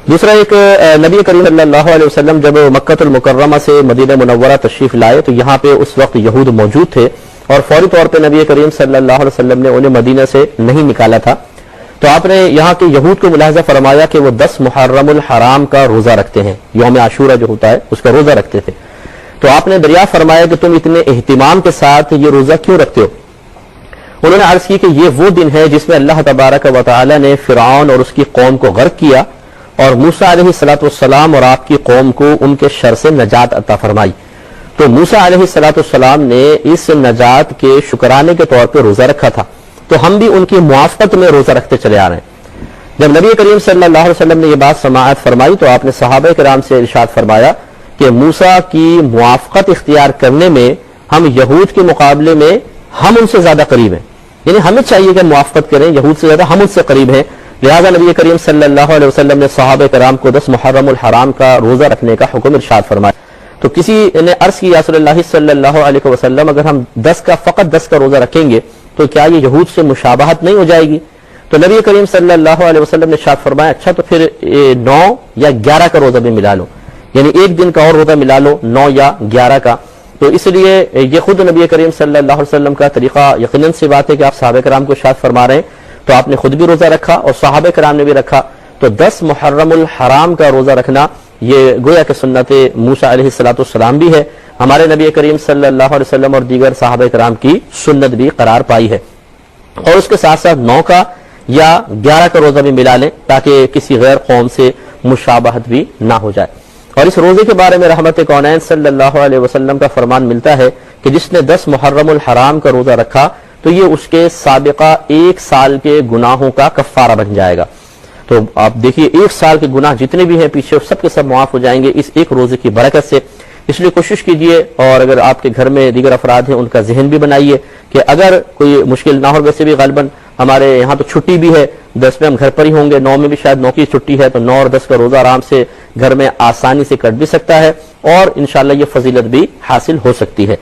دوسرا ایک نبی کریم صلی اللہ علیہ وسلم جب مکہ المکرمہ سے مدینہ منورہ تشریف لائے تو یہاں پہ اس وقت یہود موجود تھے اور فوری طور پہ نبی کریم صلی اللہ علیہ وسلم نے انہیں مدینہ سے نہیں نکالا تھا. تو آپ نے یہاں کے یہود کو ملاحظہ فرمایا کہ وہ 10 محرم الحرام کا روزہ رکھتے ہیں، یوم عاشورہ جو ہوتا ہے اس کا روزہ رکھتے تھے. تو آپ نے دریافت فرمایا کہ تم اتنے اہتمام کے ساتھ یہ روزہ کیوں رکھتے ہو؟ انہوں نے عرض کی کہ یہ وہ دن ہے جس میں اللہ تبارک و تعالی نے فرعون اور اس کی قوم کو غرق کیا اور موسیٰ علیہ السلام اور آپ کی قوم کو ان کے شر سے نجات عطا فرمائی. تو موسیٰ علیہ السلام نے اس نجات کے شکرانے کے طور پہ روزہ رکھا تھا، تو ہم بھی ان کی موافقت میں روزہ رکھتے چلے آ رہے ہیں. جب نبی کریم صلی اللہ علیہ وسلم نے یہ بات سماعت فرمائی تو آپ نے صحابہ کرام سے ارشاد فرمایا کہ موسیٰ کی موافقت اختیار کرنے میں ہم یہود کے مقابلے میں ہم ان سے زیادہ قریب ہیں، یعنی ہمیں چاہیے کہ موافقت کریں، یہود سے زیادہ ہم ان سے قریب ہیں. لہذا نبی کریم صلی اللہ علیہ وسلم نے صحابہ کرام کو 10 محرم الحرام کا روزہ رکھنے کا حکم ارشاد فرمایا. تو کسی نے عرض کی یا رسول اللہ صلی اللہ علیہ وسلم اگر ہم 10 کا روزہ رکھیں گے تو کیا یہ یہود سے مشابہت نہیں ہو جائے گی؟ تو نبی کریم صلی اللہ علیہ وسلم نے ارشاد فرمایا اچھا تو پھر 9 یا 11 کا روزہ بھی ملا لو، یعنی ایک دن کا اور روزہ ملا لو 9 یا 11 کا. تو اس لیے یہ خود نبی کریم صلی اللہ علیہ وسلم کا طریقہ یقیناً سی بات ہے کہ آپ صحابہ کرام کو ارشاد فرما رہے ہیں، تو آپ نے خود بھی روزہ رکھا اور صحابہ کرام نے بھی رکھا. تو 10 محرم الحرام کا روزہ رکھنا یہ گویا کہ سنت موسیٰ علیہ السلام بھی ہے، ہمارے نبی کریم صلی اللہ علیہ وسلم اور دیگر صحابہ کرام کی سنت بھی قرار پائی ہے. اور اس کے ساتھ ساتھ 9 کا یا 11 کا روزہ بھی ملا لیں تاکہ کسی غیر قوم سے مشابہت بھی نہ ہو جائے. اور اس روزے کے بارے میں رحمت کونین صلی اللہ علیہ وسلم کا فرمان ملتا ہے کہ جس نے 10 محرم الحرام کا روزہ رکھا تو یہ اس کے سابقہ 1 سال کے گناہوں کا کفارہ بن جائے گا. تو آپ دیکھیے 1 سال کے گناہ جتنے بھی ہیں پیچھے سب کے سب معاف ہو جائیں گے اس ایک روزے کی برکت سے. اس لیے کوشش کیجئے اور اگر آپ کے گھر میں دیگر افراد ہیں ان کا ذہن بھی بنائیے کہ اگر کوئی مشکل نہ ہو. ویسے بھی غالباً ہمارے یہاں تو چھٹی بھی ہے، 10 میں ہم گھر پر ہی ہوں گے، 9 میں بھی شاید 9 کی چھٹی ہے، تو 9 اور 10 کا روزہ آرام سے گھر میں آسانی سے کٹ بھی سکتا ہے اور انشاءاللہ یہ فضیلت بھی حاصل ہو سکتی ہے.